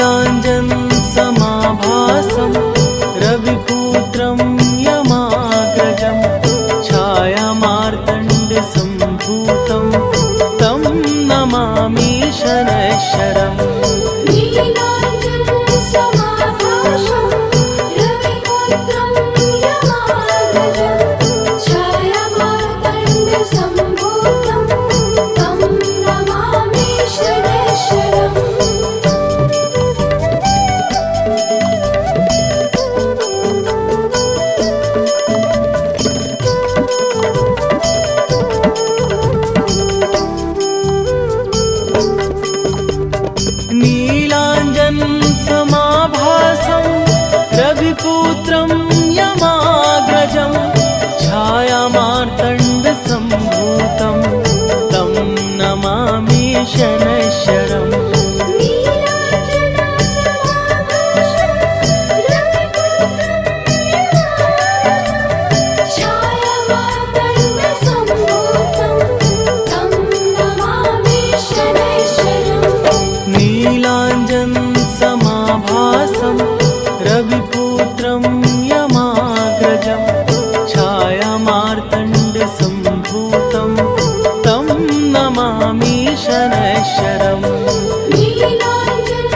नीलाञ्जन समाभासं रविपुत्रं यमाग्रजं छायामार्तण्डसम्भूतं तं नमामि शनैश्वरम्। नीलाञ्जन समाभासं रविपुत्रं यमाग्रजं छायामार्तण्डसम्भूतं तं नमामि शनैश्वरम्। नीलाञ्जन समाभासं रविपुत्रं यमाग्रजं छायामार्तण्डसम्भूतं तं नमामि शनैश्वरम्। नीलाञ्जन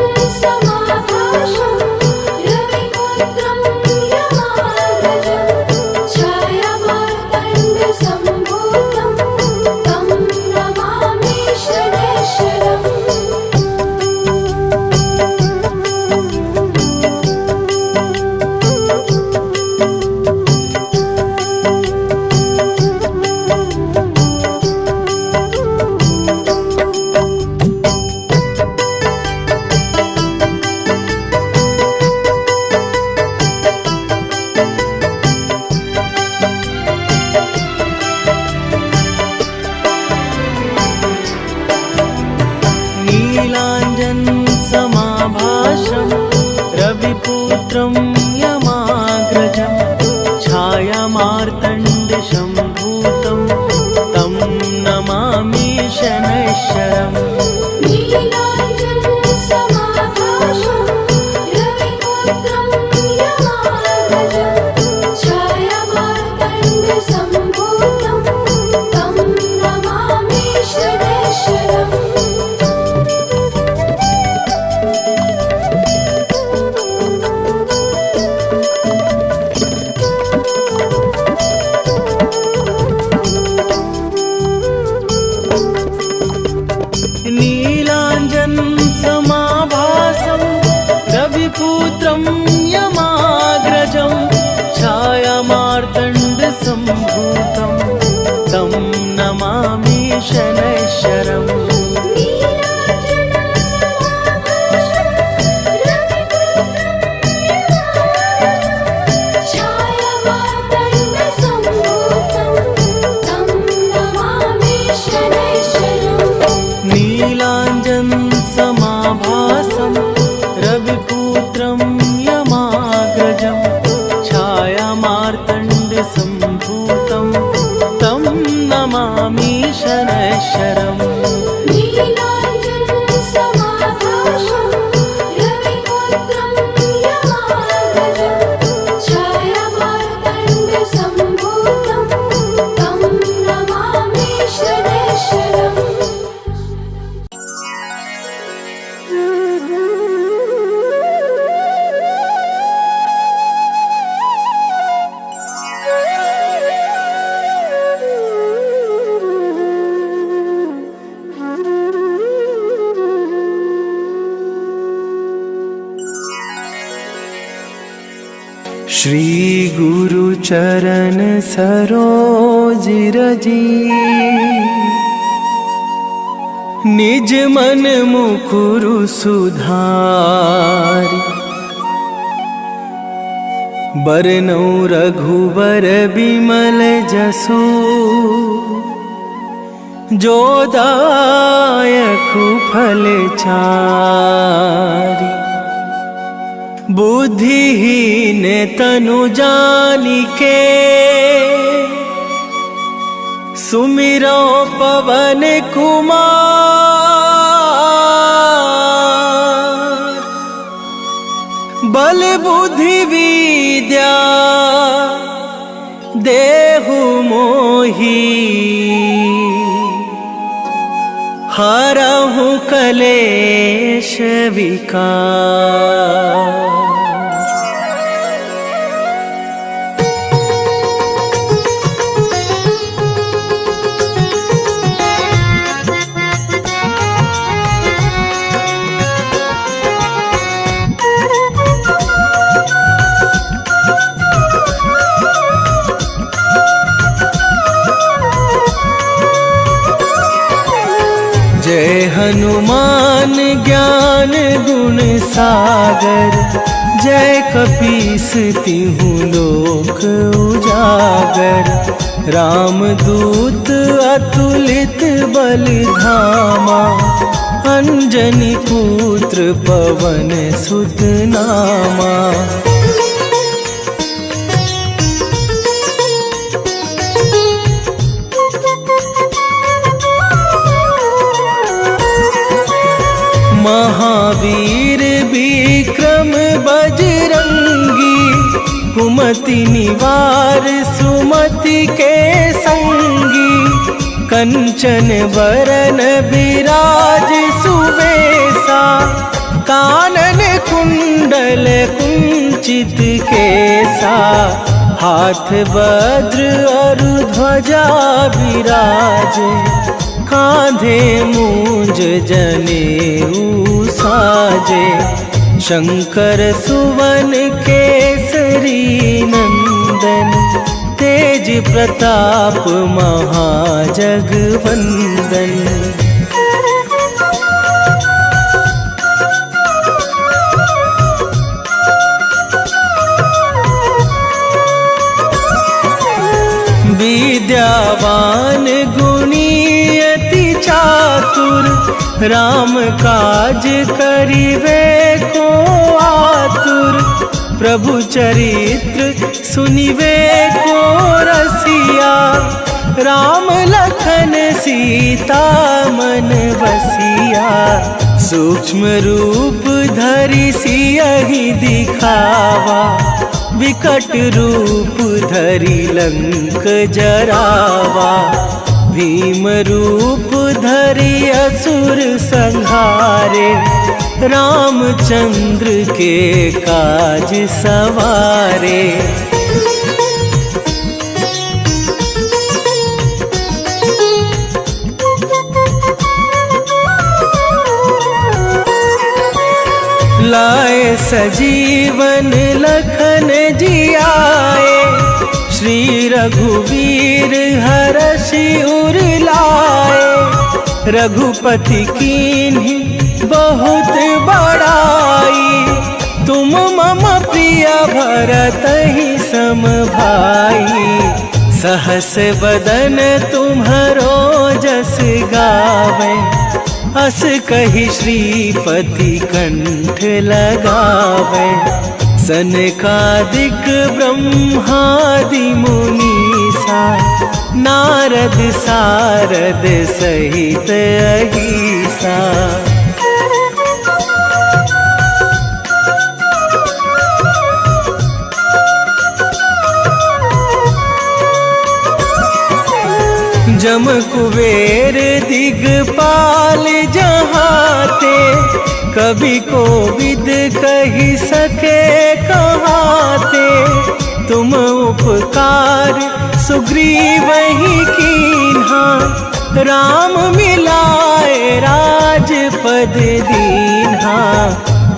समाभासं रविपुत्रं यमाग्रजं छायामार्तण्डसम्भूतं तं नमामि शनैश्वरम्। नीलाञ्जन समाभासं रविपुत्रं यमाग्रजं छायामार्तण्डसम्भूतं तं नमामि शनैश्वरम्। नीलाञ्जन समाभासं रविपुत्रं यमाग्रजं छायामार्तण्डसम्भूतं तं नमामि शनैश्वरम्। श्री गुरु चरण सरोज रजी निज मन मुकुरु सुधारी बरनौ रघुबर बिमल जसु जो दायकु फल चारि बुद्धिहीन तनु जानिके सुमिरो पवन कुमार बल बुद्धि विद्या देहु मोहि, हरहु कलेश विकार। जय हनुमान ज्ञान गुण सागर, जय कपीस तिहु लोक उजागर। रामदूत अतुलित बल धामा, अंजनी पुत्र पवन सुत नामा। महावीर विक्रम बजरंगी, कुमति निवार सुमति के संगी। कंचन बरन बिराज सुवेशा, कानन कुंडल कुंचित केसा। हाथ वज्र और ध्वजा विराजे, कांधे मूंज जनेऊ साजे। शंकर सुवन केसरी नंदन, तेज प्रताप महाजगवंदन। विद्यावान गुणी अति चातुर, राम काज करिवे को आतुर। प्रभु चरित्र सुनिवे को रसिया, राम लखन सीता मन बसिया। सूक्ष्म रूप धरि सियहि दिखावा, विकट रूप धरि लंक जरावा। भीम रूप धरि असुर संहारे, रामचंद्र के काज सवारे। लाए सजीवन लखन जियाए, श्री रघुवीर हरषि उर लाए। रघुपति कीन्ही बहुत बड़ाई, तुम मम प्रिय भरतहि सम भाई। सहस बदन तुम्हरो जस गावे, अस कहि श्रीपति कंठ लगावे। सनकादिक ब्रह्मादि मुनीसा, नारद सारद सहित अहिसा। जम कुबेर दिगपाल जहाते, कभी कोविद कही सके कहाते। तुम उपकार सुग्रीवहि कीन्हा, राम मिलाए राजपद दीन्हा।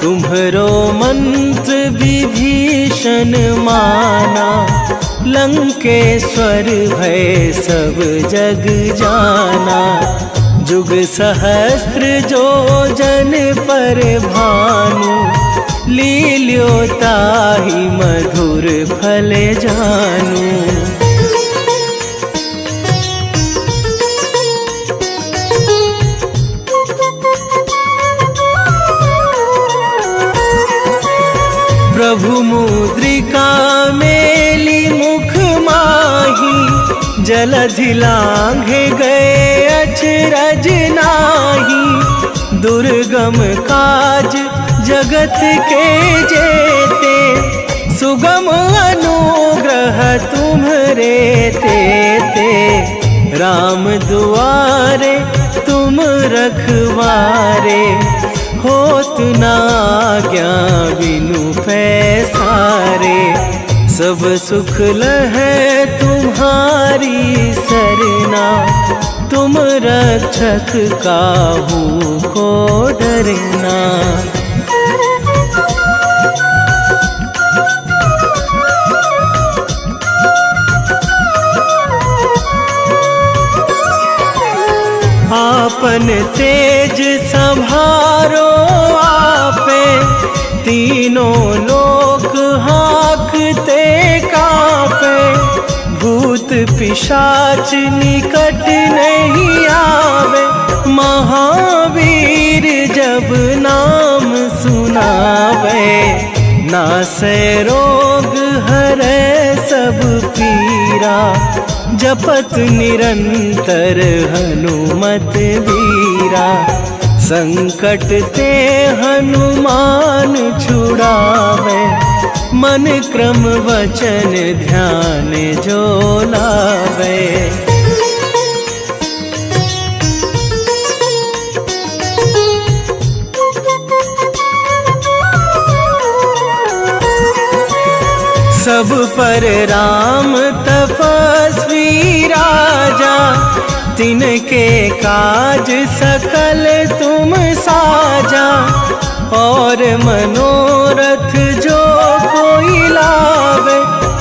तुम्हरो मंत्र विभीषण माना, लंकेश्वर भय सब जग जाना। जुग सहस्त्र जो जन पर भानु, लील्यो ताहि मधुर फल जानू। प्रभु मुद्रिका मेली मुख माही, जलधि लांघे गए अचरज नाही। दुर्गम काज जगत के जेते, सुगम अनुग्रह तुम्हरे तेते, राम दुआरे तुम रखवारे, होत ना आज्ञा बिनु पैसारे, सब सुख लहै तुम्हारी सरना, तुम रक्षक काहू को डरना। आपन तेज संभारो आपे, तीनों लोक हाँकते कापे, भूत पिशाच निकट नहीं आवे, महावीर जब नाम सुनावे, नासै रोग हरै सब पीरा, जपत निरंतर हनुमत वीरा, संकट ते हनुमान छुड़ावे, मन क्रम वचन ध्यान जो लावे। सब पर राम तपस्वी राजा, तिनके काज सकल तुम साजा, और मनोरथ जो कोई लावे,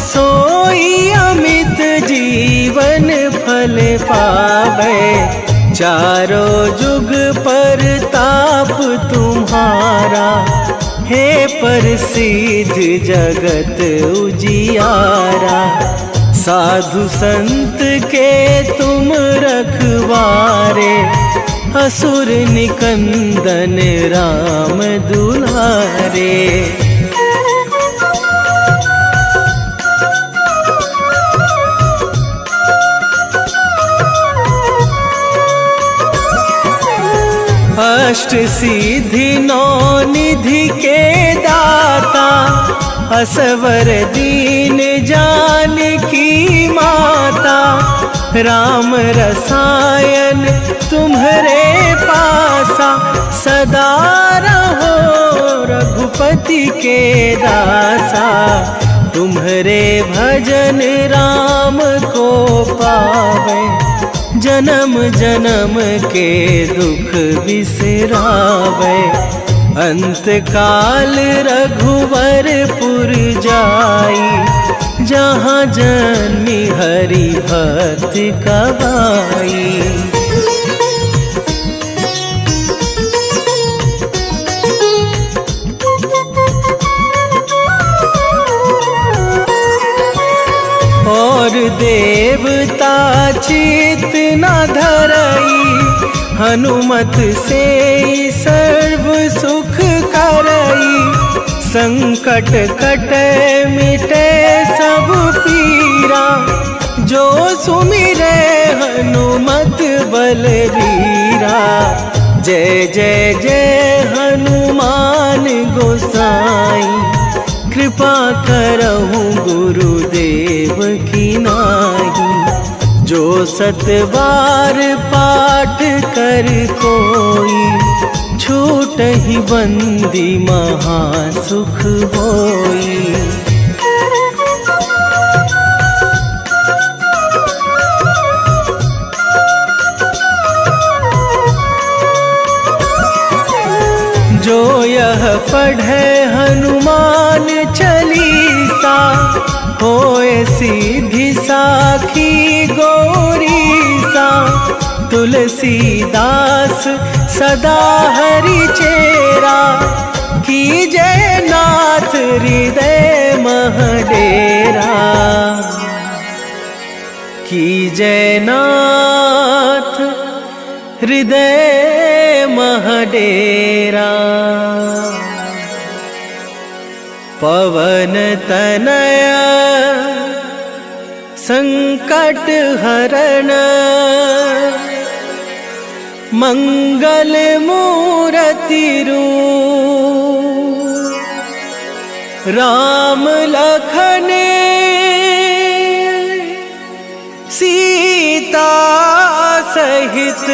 सोई अमित जीवन फल पावे, चारों जुग पर ताप तुम्हारा, हे प्रसिद्ध जगत उजियारा, साधु संत के तुम रखवारे, असुर निकंदन राम दुलारे। अष्ट सिद्धि नौ निधि के दाता, असवर दीन जानकी माता, राम रसायन तुम्हरे पासा, सदा रहो रघुपति के दासा, तुम्हरे भजन राम को पावे, जन्म जन्म के दुख बिसरावे, अंत काल रघुवरपुर जाई, जहाँ जन्मी हरि भक्त कहाई। और देवता चित न धरई, हनुमत से सर्व सुख करई, संकट कटे मिटे सब पीरा, जो सुमिरे हनुमत बलबीरा, जय जय जय हनुमान गोसाई, कृपा करहु गुरुदेव की नाई, जो सतबार पाठ कर कोई, छूटहि बंदी महासुख होई। जो यह पढ़े हनुमान चालीसा, होए सीधी साखी गौरीसा, तुलसीदास सदा हरि चेरा, कीजय नाथ हृदय मह डेरा, कीजय नाथ हृदय मह डेरा। पवन तनय संकट हरण, मंगल मूरति रूप, राम लखन सीता सहित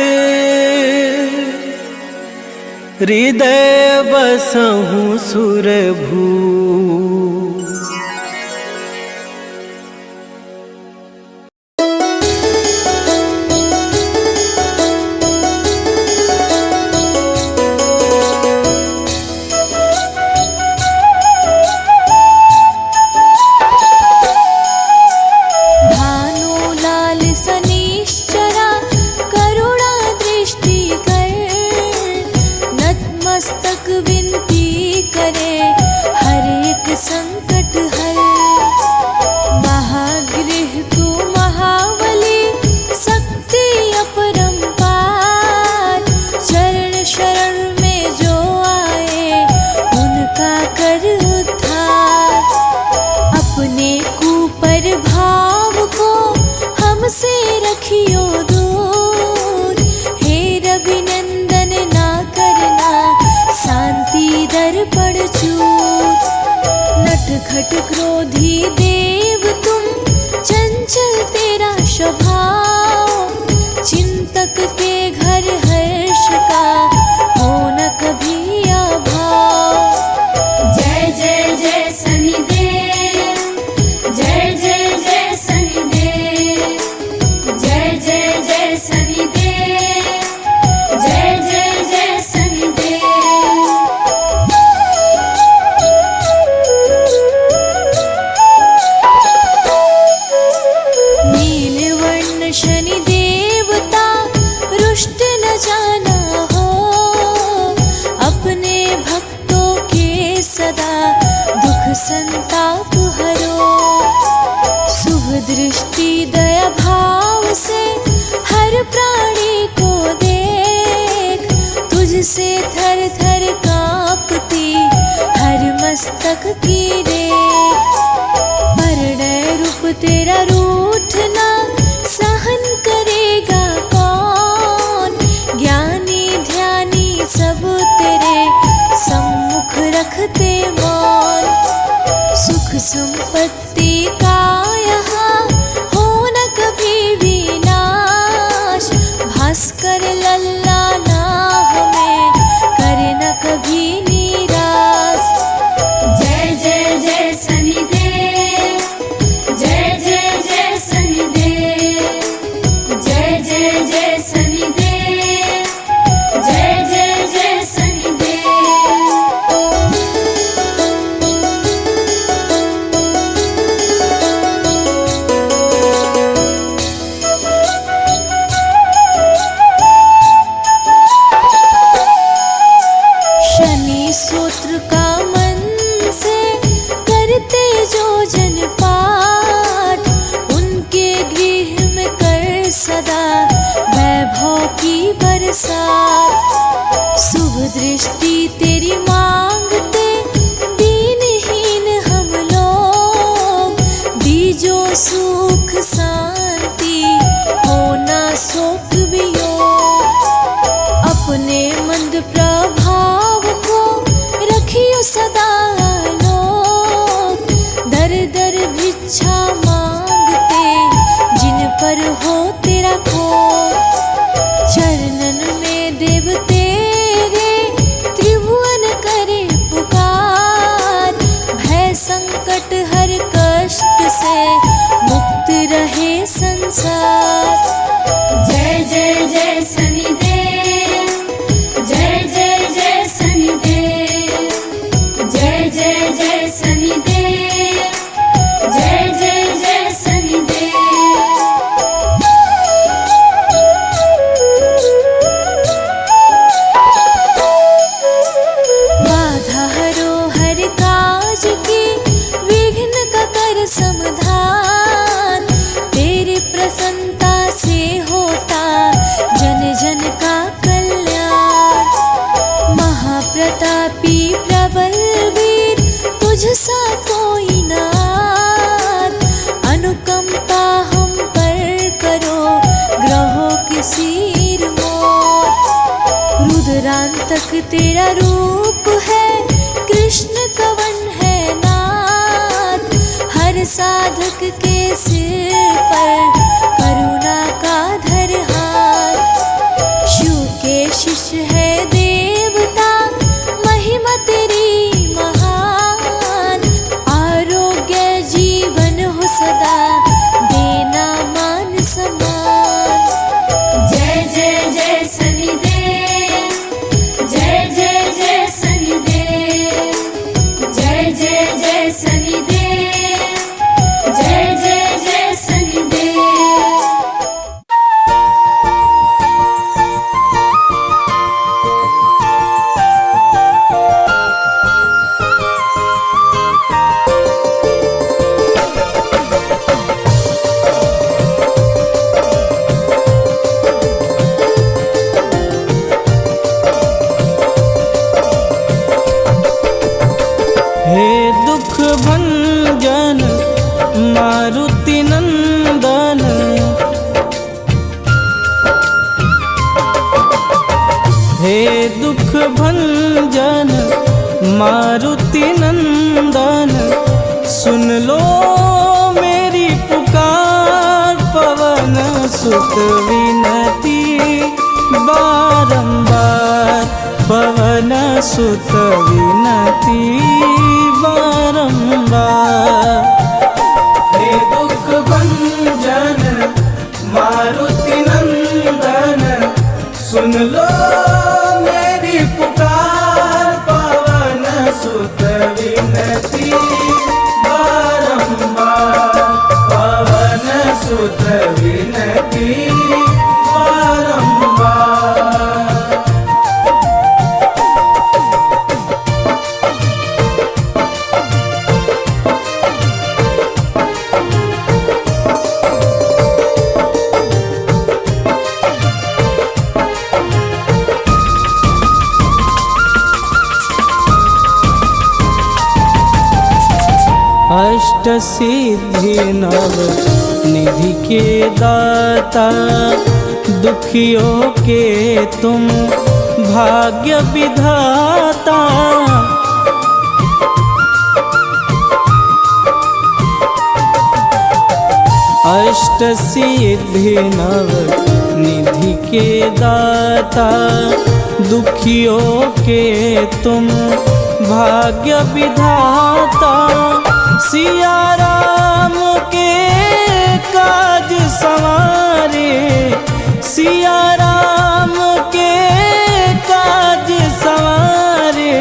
हृदय बसहु सुरभू। संकट हर महागृह तू महाबली शक्ति अपरंपार। चरण शरण में जो आए उनका कर उद्धार। अपने कुपर भाव को हमसे रखियो दूर। हे रविनंदन ना करना शांति दर्पण चूर। नटखट क्रोधी देव तुम चंचल तेरा स्वभाव। चिंतक के घर हर्ष का हो न कभी अभाव। जय जय जय शनिदेव, जय जय जय शनिदेव, जय जय जय शनिदेव, जय जय जय शनिदेव। शनि देवता रुष्ट न जाना हो। अपने भक्तों के सदा दुख संताप हरो। शुभ दृष्टि दया भाव से हर प्राणी को देख। तुझसे थर थर कांपती हर मस्तक की रेख। परणय रूप तेरा रूठना सहन करेगा कौन। ज्ञानी ध्यानी सब तेरे सम्मुख रखते मौन। सुख संपत्ति का यहाँ हो न कभी विनाश। भास्कर लल्ला ना हमें करे न कभी निराश। जय जय जय शनिदेव, जय जय जय शनिदेव, जय जय जय शनिदेव, जय जय जय शनिदेव। शनि सूत्र का मन से करते जो जन पाठ। उनके गृह में कर सदा वैभव की बरसात। शुभ दृष्टि तेरी मांगते दीनहीन हम लोग। दीजो सुख शांति होना शोक वियोग। अपने मंद प्रभाव को रखियो सदा लोग। दर दर भिक्षा मांगते जिन पर हो तेरा कोप। चरणन में देव तेरे त्रिभुवन करे पुकार। भय संकट हर कष्ट से मुक्त रहे संसार। जय जय जय शनिदेव, जय जय जय शनिदेव, जय जय जय शनिदेव, जय जय जय शनिदेव। बाधा हरो हर काज की विघ्न का कर समाधान। तेरी प्रसन्नता से होता जन जन का कल्याण। महाप्रतापी प्रबल वीर तुझसा कोई नाथ। अनुकंपा हम पर करो ग्रहों के सिर मोर। रुद्रांतक तेरा रूप है कृष्ण कवन है ना। साधक के सिर पर करुणा का धर हाथ। शिव के शिष्य है देवता, महिमा तेरी महान। आरोग्य जीवन हो सदा, देना मान सम्मान। जय जय जय शनिदेव, जय जय जय शनिदेव, जय जय जय शनिदेव, जय जय जय शनिदेव। हे दुख भंजन मारुति नंदन, हे दुख भंजन मारुति नंदन, सुन लो मेरी पुकार। पवन सुत विनती बारंबार, पवन सुत विनती बारंबार। हे दुख भंजन मारुति नंदन, सुन लो मेरी पुकार। पवन सुत विनती बारंबार, पवन सुत विनती बारंबार। अष्ट सिद्धि नव निधि के दाता, दुखियों के तुम भाग्य विधाता। अष्ट सिद्धि नव निधि के दाता, दुखियों के तुम भाग्य विधाता। सिया राम के काज संवारे, सिया राम के काज संवारे,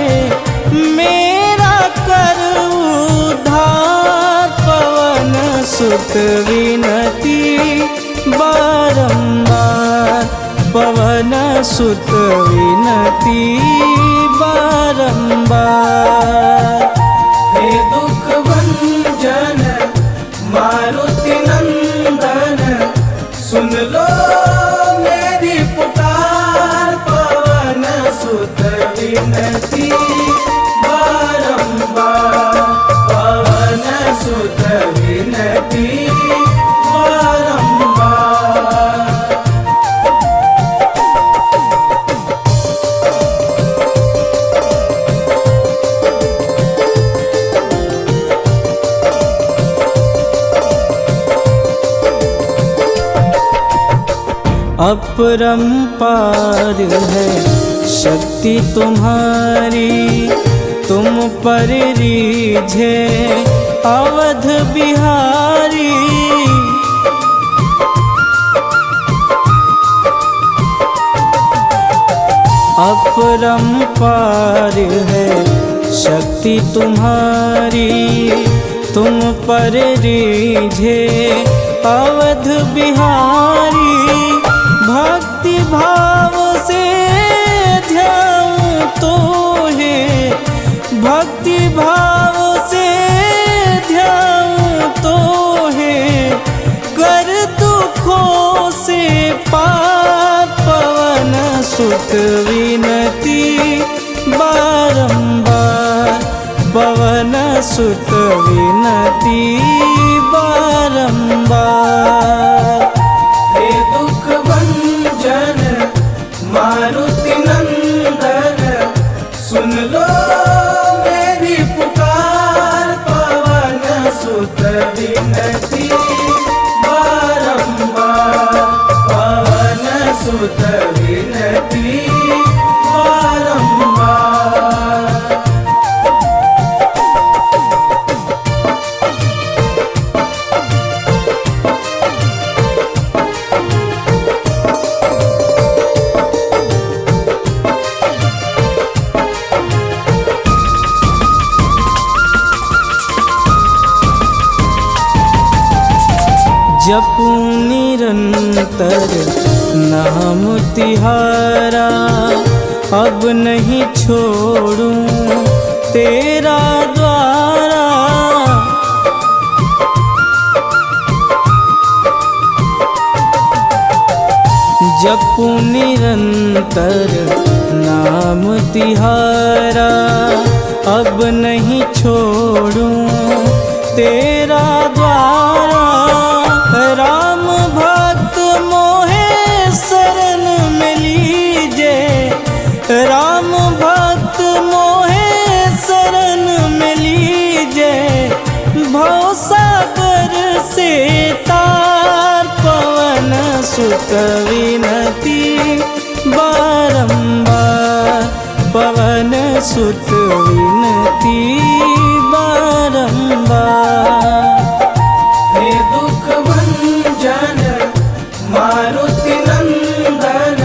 मेरा कर उद्धार। पवन सुत विनती बारंबार, पवन सुत विनती बारंबार। हे दुख भंजन मारुति नंदन, सुन लो मेरी पुकार। पवन सुत विनती बारंबार, पवन सुत विनती बारंबार। अपरंपार है शक्ति तुम्हारी, तुम पर रीझे अवध बिहारी। अपरंपार है शक्ति तुम्हारी, तुम पर रीझे अवध बिहारी। भक्ति भाव से ध्यान तो है, भक्ति भाव से ध्यान तो है, कर दुखों से पार। पवन सुत विनती बारंबार, पवन सुत विनती बारंबार। हे दुख भंजन मारुति नंदन, सुन लो मेरी पुकार। पवन सुत जपू निरंतर नाम तिहारा, अब नहीं छोड़ूं तेरा द्वारा। जपू निरंतर नाम तिहारा, अब नहीं छोड़ूं तेरा द्वारा। राम भक्त मोहे शरण में लीजे, राम भक्त मोहे शरण में लीजे। भवसागर से तार पवन सुत विनती बारंबार, पवन सुत विनती बारंबार। हे दुख भंजन मारुति नंदन,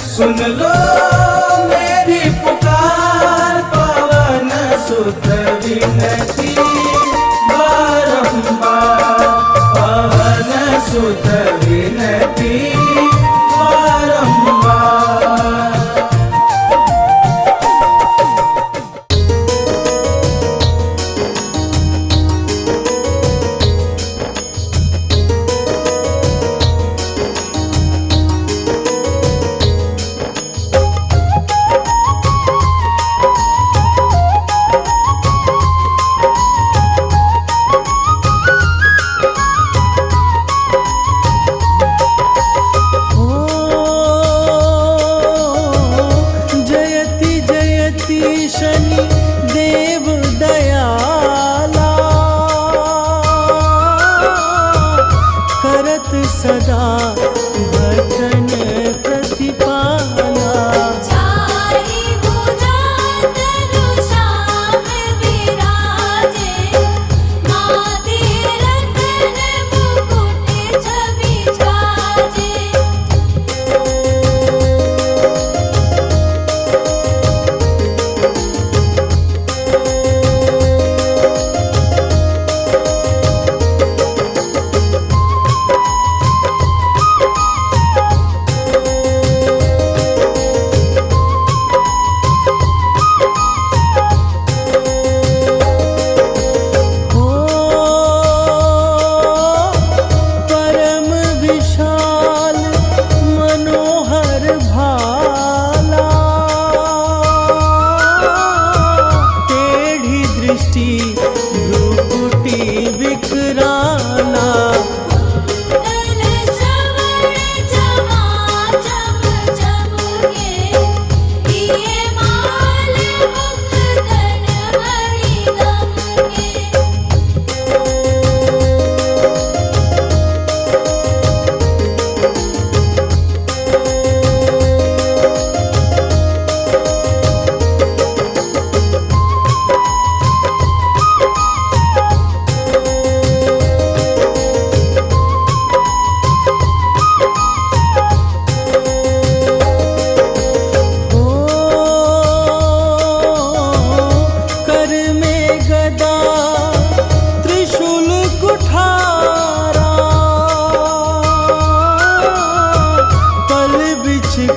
सुन लो मेरी पुकार। पवन सुत विनती बारंबार, पवन सुत विनती बारंबार। शनि देव दयाला, करत सदा भजन प्रतिपाला। चारि भुजा तनु श्याम विराजे, माथे रतन मुकुट छवि छाजे। भ्रुकुटी विकराला, कुंडल श्रवण चमा चम चमके, दिए माल मुक्तन मणि दमके।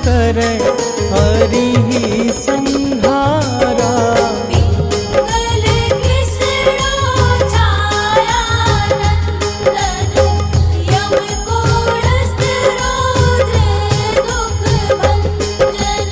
करे हरि संहारा। पिंगल कृष्णो छाया नंदन, यम कूटस्थ रौद्र दुख भंजन।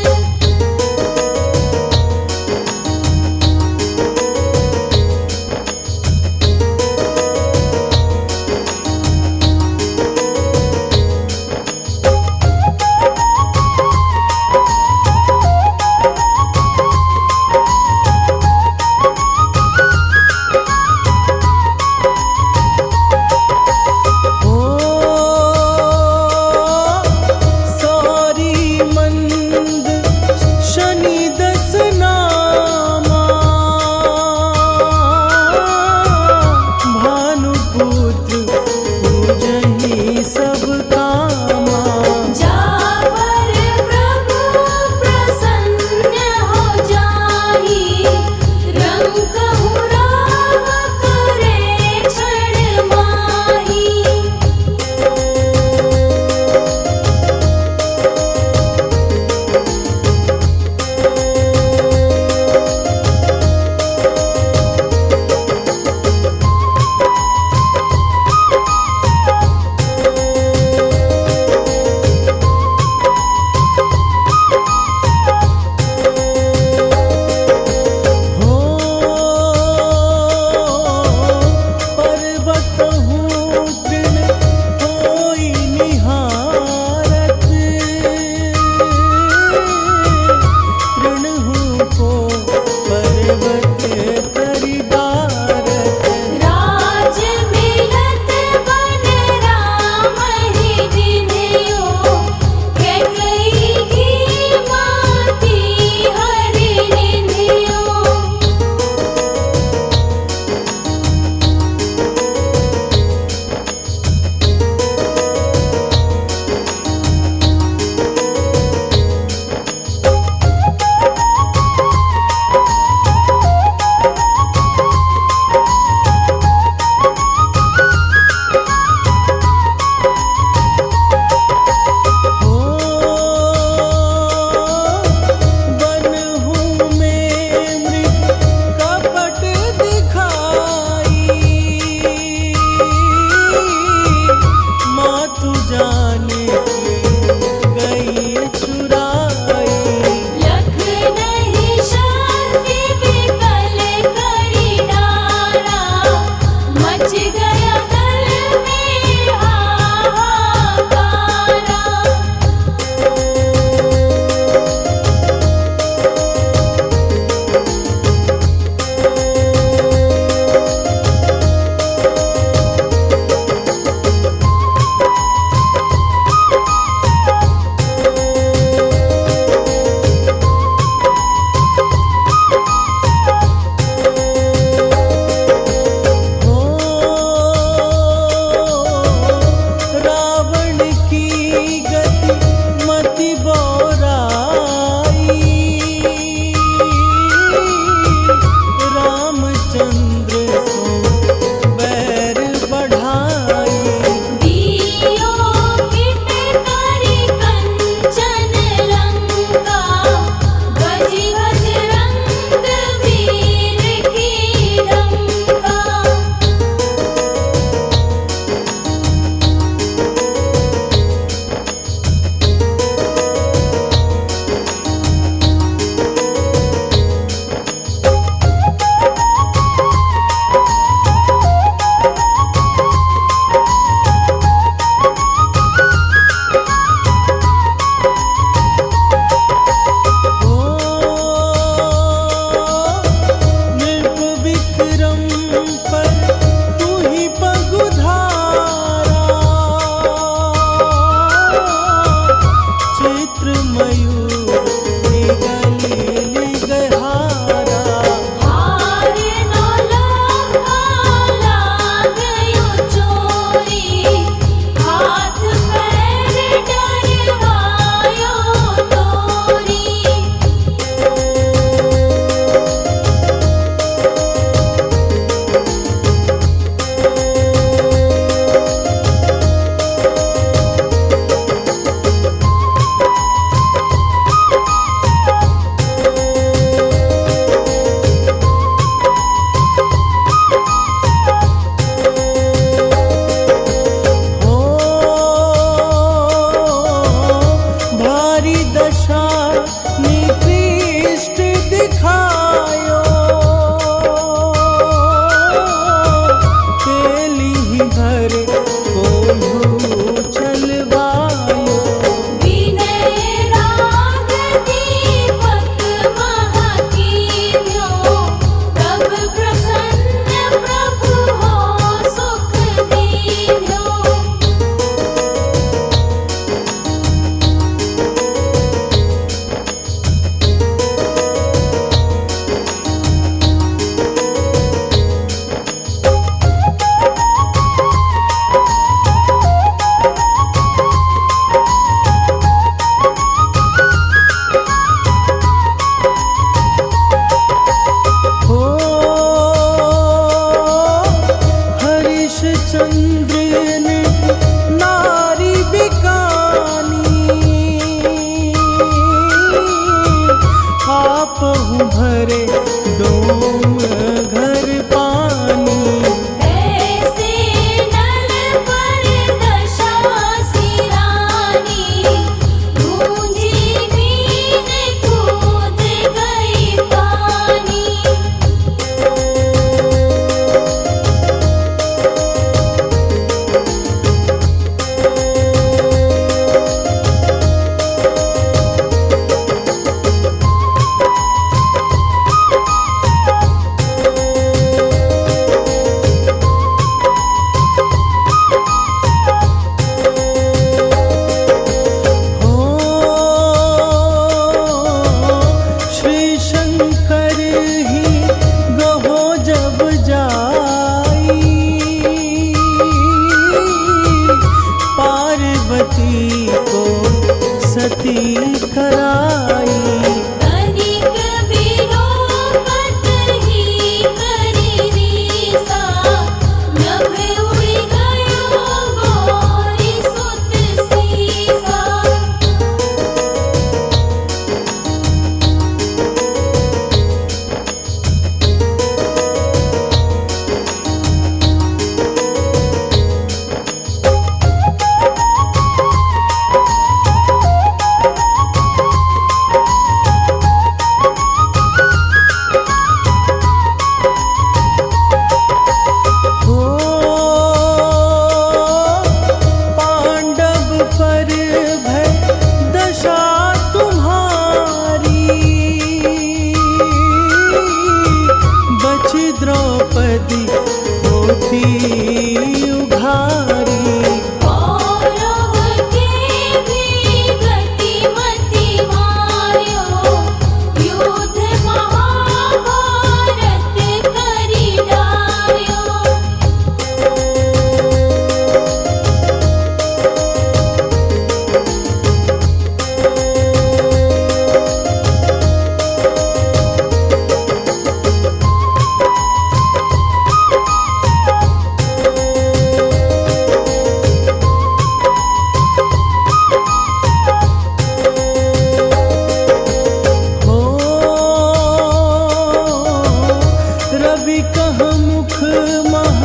मुख मह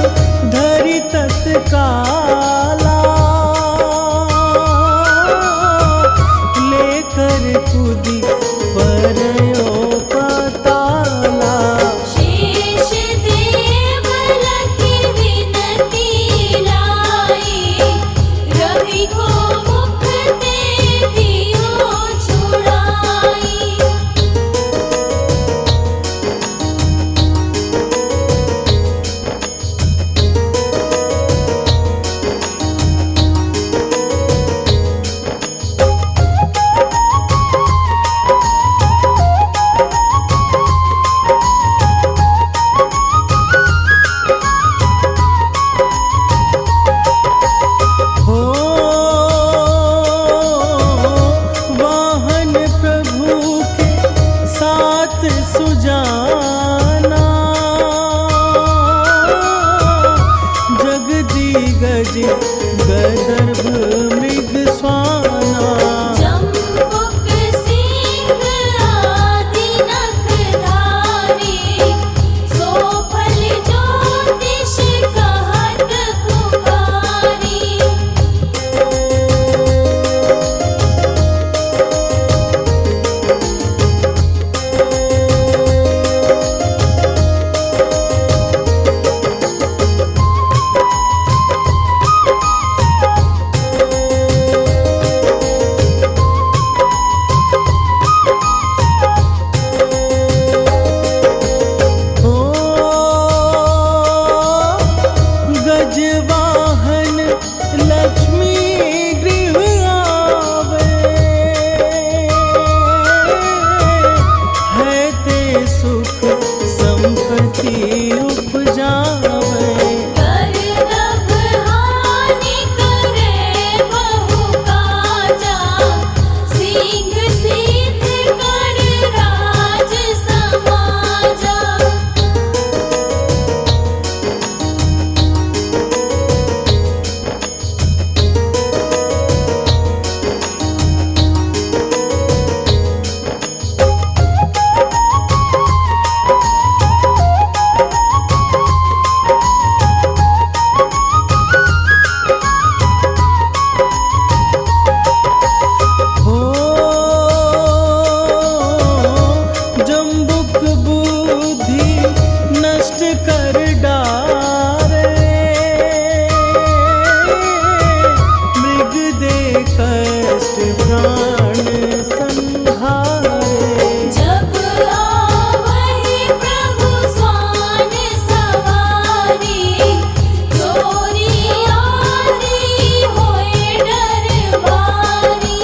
धरि तत्काला लेकर कूदी परयो पताला। शेष देवल की विनती लाई रवि को मुख ते दियो छुड़ाई। हो वाहन प्रभु के साथ सुजाना जगदीगज गदर्भ मृग स्वाना। जम्बुक सिंह आदि नखधारी सोफल ज्योतिष कहत पुकारी। हो गजवाहन लक्ष्मी गृह आवे है ते सुख संपत्ति उपजावे। गर्दभ हानि करे बहु काजा सिंह सिद्ध कर राज समाजा। हो जम्बुक बुद्धि नष्ट कर डारे मृग दे कष्ट प्राण संहारे। जब आवहि प्रभु स्वान सवारी चोरी आदि होए डरबारी।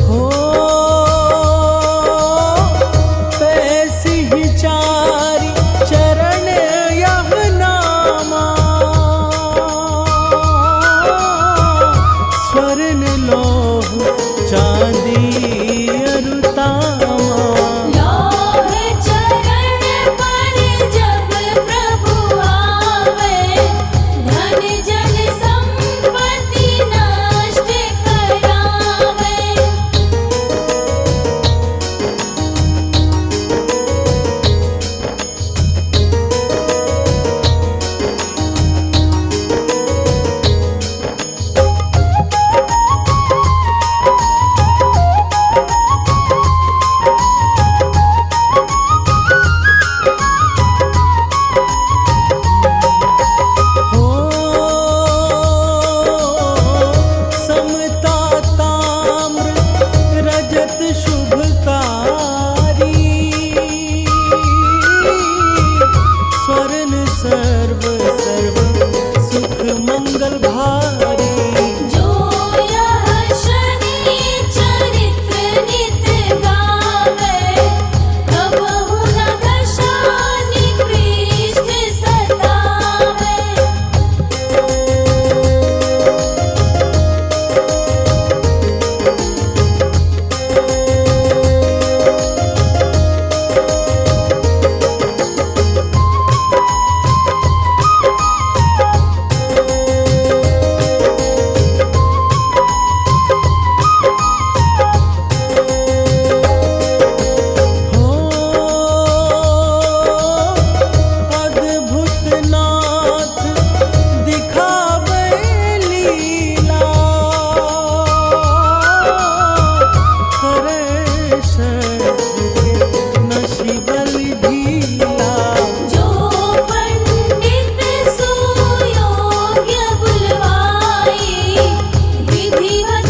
हो तैसी ही चारि चरण यह नामा स्वर्ण लोह चांदी अरुतामा। लौह चरण पर जब प्रभु आवे धन जन संपत्ति नष्ट करावे।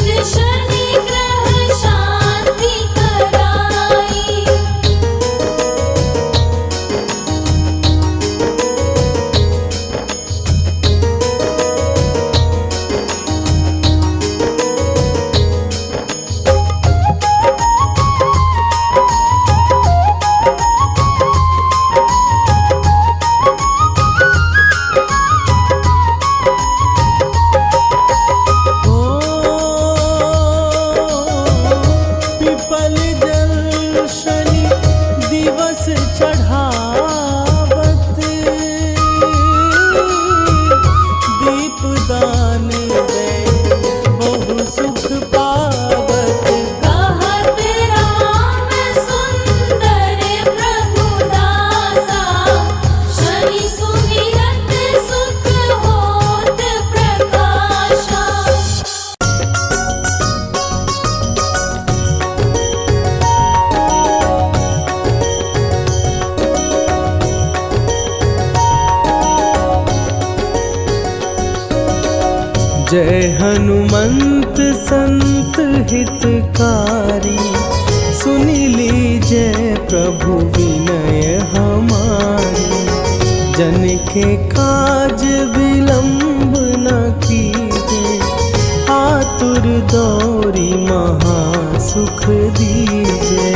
फिर शनि ग्रह शांति कराई। ओ पिपल जल शनि दिवस चढ़ावत, दीपदान दे बहु सुख पावत। कहत राम सुंदर प्रभु दासा, शनि सुमिरत सुख होत प्रकाशा। जय हनुमंत संत हितकारी, सुनि लीजय प्रभु विनय हमारी। जन के काज विलंब न कीजे, आतुर दौरी महा सुख दीजे।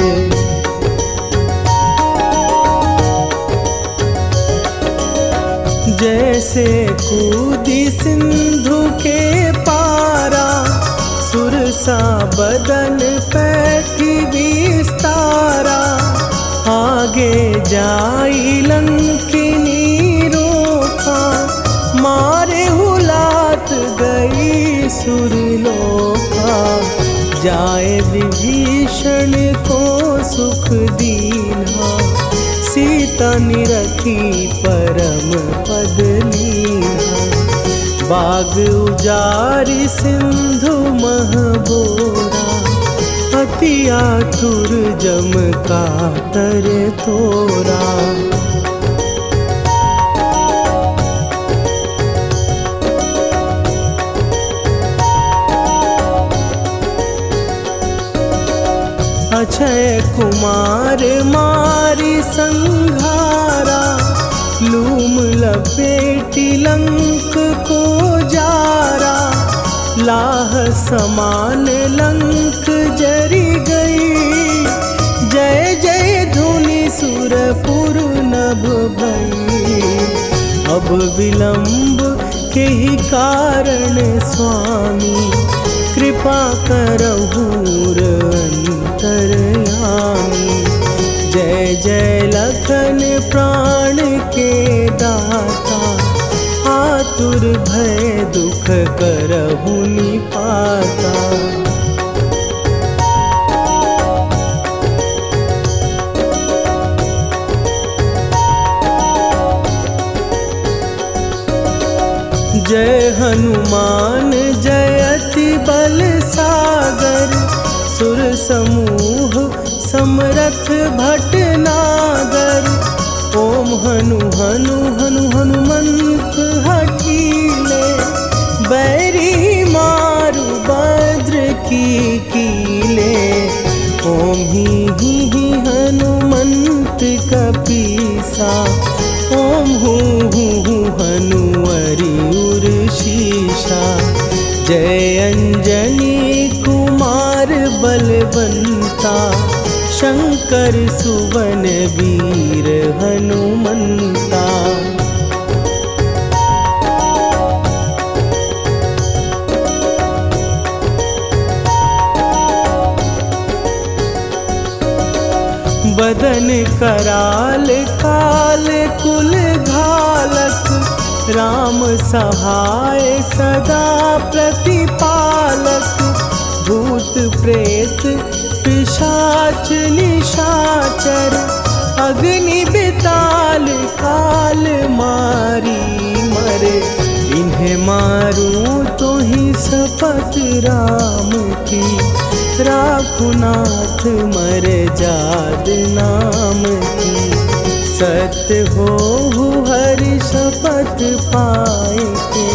जैसे कूदी सिंधु के पारा, सुरसा बदन पैठी विस्तारा। आगे जाई लंकिनी रोका, मारे हुलात गई सुरलोका। जाए विभीषण को सुख दीना, सीता निरखी परम पद लीना। बाग उजारि सिंधु महबोरा, अति आतुर जम कातर तोरा। अक्षय कुमार मारी संघारा, लूम लपेटी लंक को जारा। लाह समान लंक जरी गई, जय जय धुनि सुरपुर नभ भई। अब विलंब के ही कारण स्वामी, कृपा करहु अंतरयामी। जय जय लखन प्राण के दाता, आतुर भय दुख करहु निपाता। जय हनुमान जयति बल सागर, सुर समूह समरथ भटनागर। ओम हनु हनु हनु हनुमंत हठीले, बैरी मारु भद्र की कीले। ओम ही हनुमंत कपीसा, ओम हूँ हनुवरि उर्शीषा। जय अंजनी कुमार बलवंता, शंकर सुवन वीर हनुमंता। बदन कराल काल कुल घालक, राम सहाय सदा प्रतिपालक। भूत प्रेत पिशाच निशाचर, अग्नि बिताल काल मारी मरे। इन्हें मारूं तो ही शपथ राम की, राखुनाथ मर जाद नाम की। सत्य हो हरि शपथ पाए के,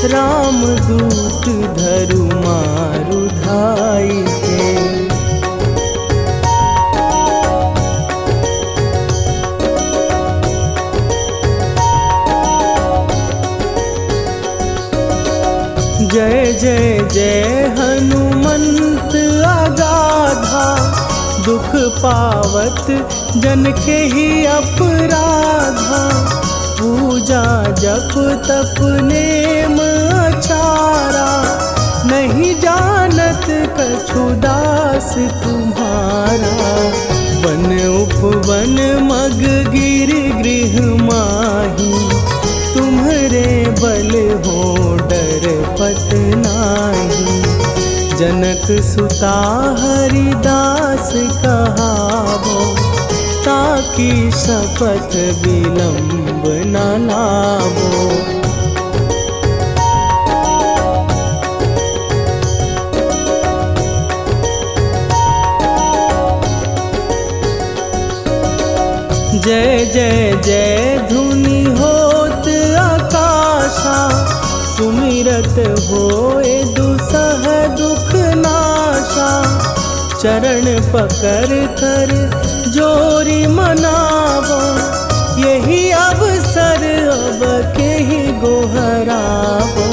रामदूत धरु मारु धाई के। जय जय जय हनुमंत अगाधा, दुख पावत जन के ही अपराधा। पूजा जप तप नेम अचारा, नहीं जानत कछु दास तुम्हारा। वन उपवन मग गिर गृह माही, तुम्हरे बल हो डर पत नाही। जनक सुता हरिदास कहावो, ताकि शपथ विलंब न लावो। जय जय जय धुनि होत आकाशा, सुमिरत होए दुसह दुख नाशा। चरण पकड़ कर जोरी मनावो, यही अवसर अब के ही गोहरावो।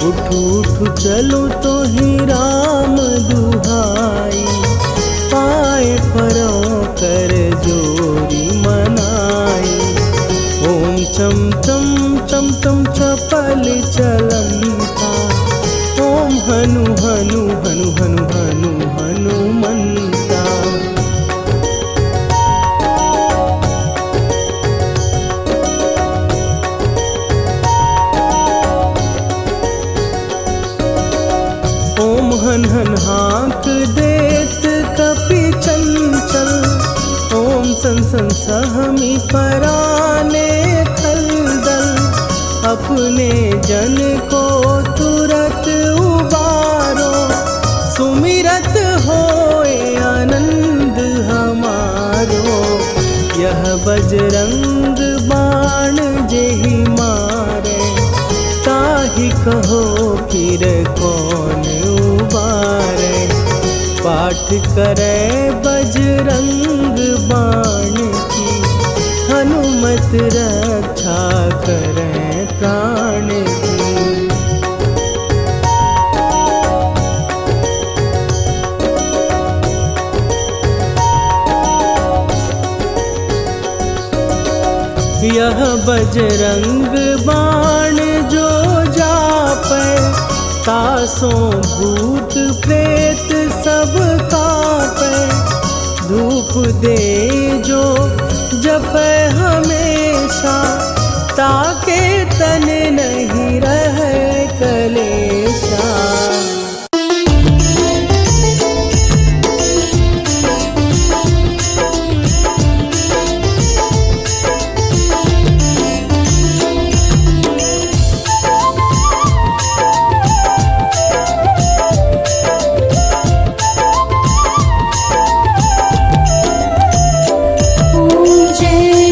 उठू उठू चलो तो ही राम दुहाई, पाए परों कर जोरी मनाई। ओम चम चम चम चम चपल चलंता, ओम हनु हनु हनु हनु हनु हनुमंता। ओम हन हन हाँक देत कपि चंचल, ओम सन सन सहमी पराने खलदल। अपने जन को तुरत उबारो, सुमिरत होए आनंद हमारो। यह बजरंग बाण जेहि मारे, ताहि कहो फिर कौन उबारे। पाठ करे बजरंग बाण की, हनुमत रक्षा करे प्राण की। यह बजरंग बाण जो जापै, तासों भूत प्रेत सब कापै। धूप दे जो जपै हमेशा, ताके तन नहीं रहे कलेशा। जय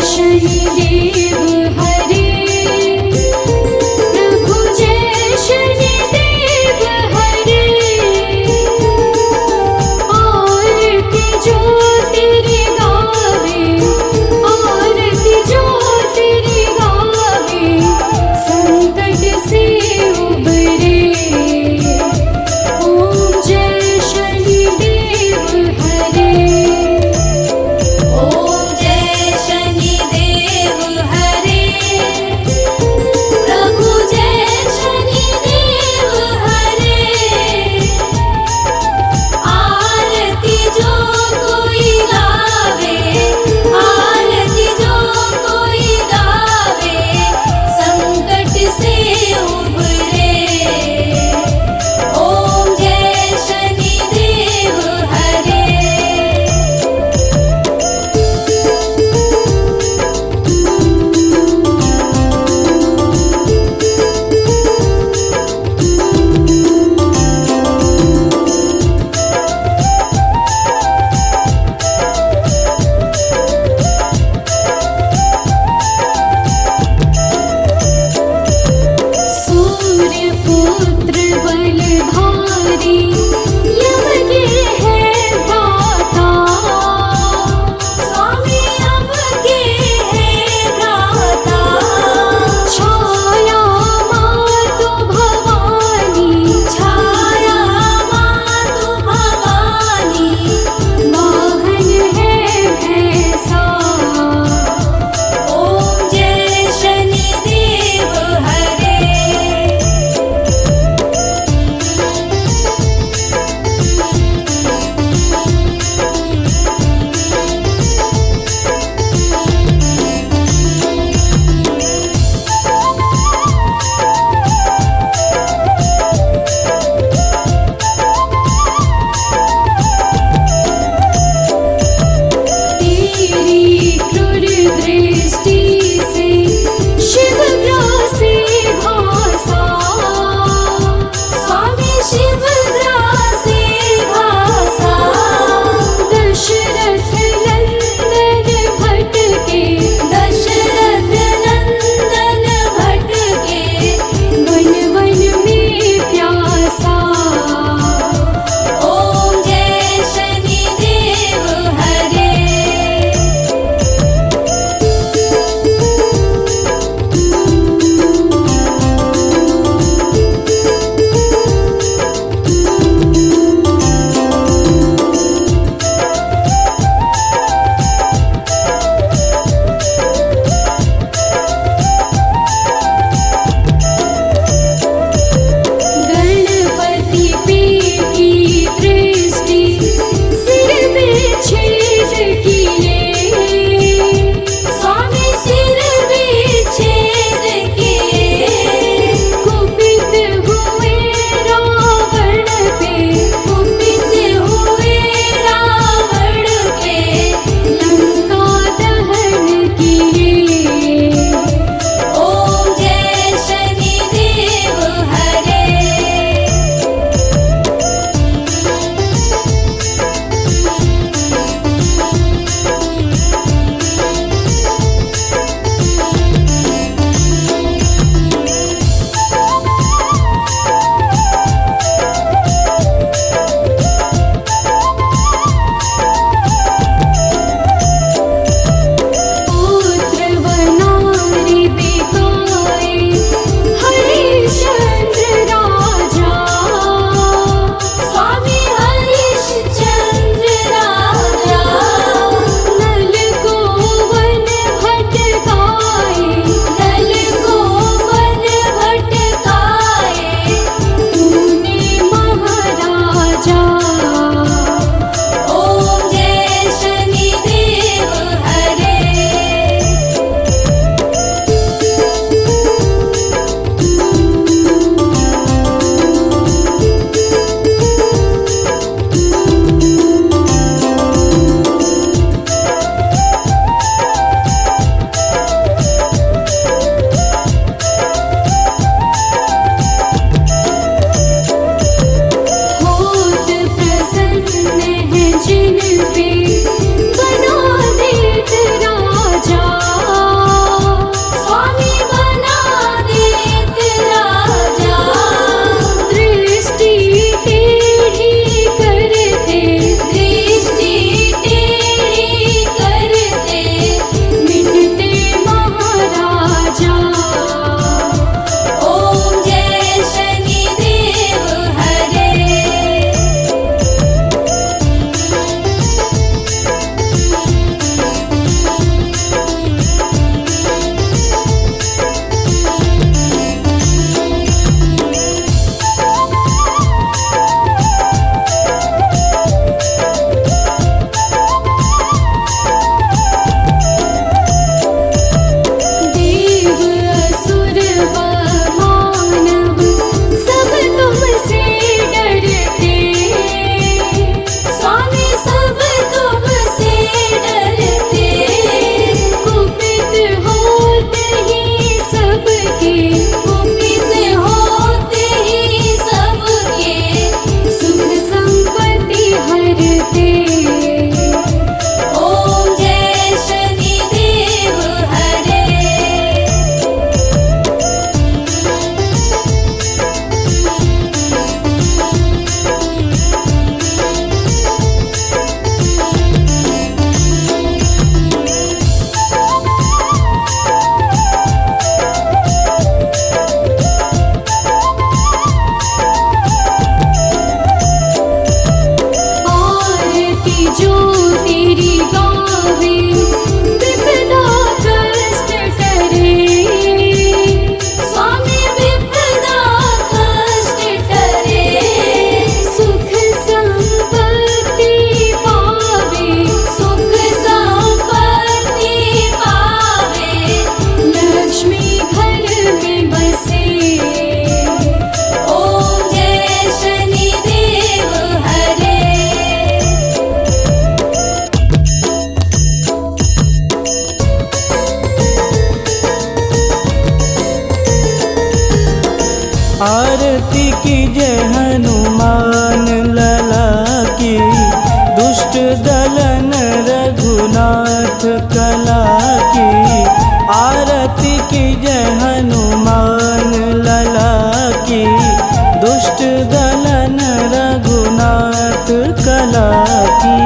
लला की।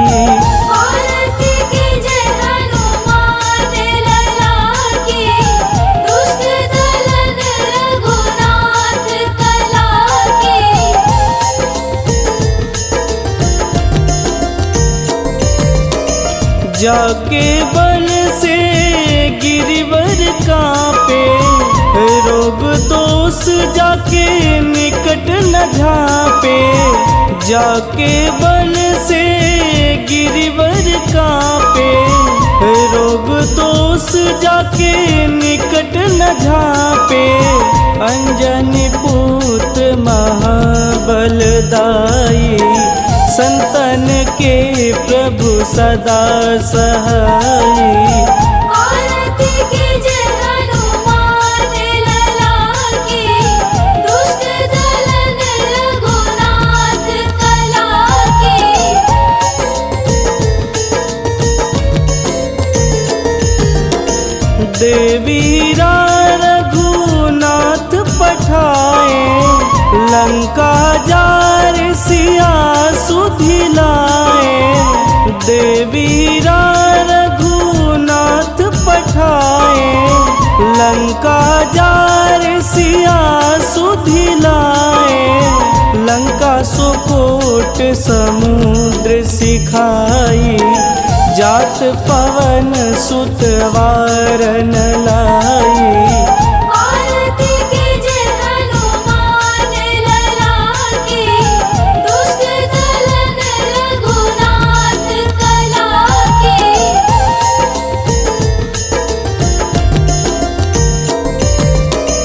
आरती कीजे हनुमान लला की, दुष्ट दलन रघुनाथ कला की। जाके बन से गिरिवर कांपे, रोग दोष जाके निकट न झांपे। जाके बन से गिरिवर कांपे, रोग दोष जाके निकट न झांपे। अंजनी पूत महाबलदाई, संतन के प्रभु सदा सहाई। आरती कीजे हनुमान लला की, दुष्ट दलन रघुनाथ कला की। देवीरा रघुनाथ पठाए, लंका जार सिया सुधिलाए। देवीरा रघुनाथ पठाए, लंका जार सिया सुधिलाए। लंका सुकोट समुद्र सिखाई, जात पवन सुत वारन लाई।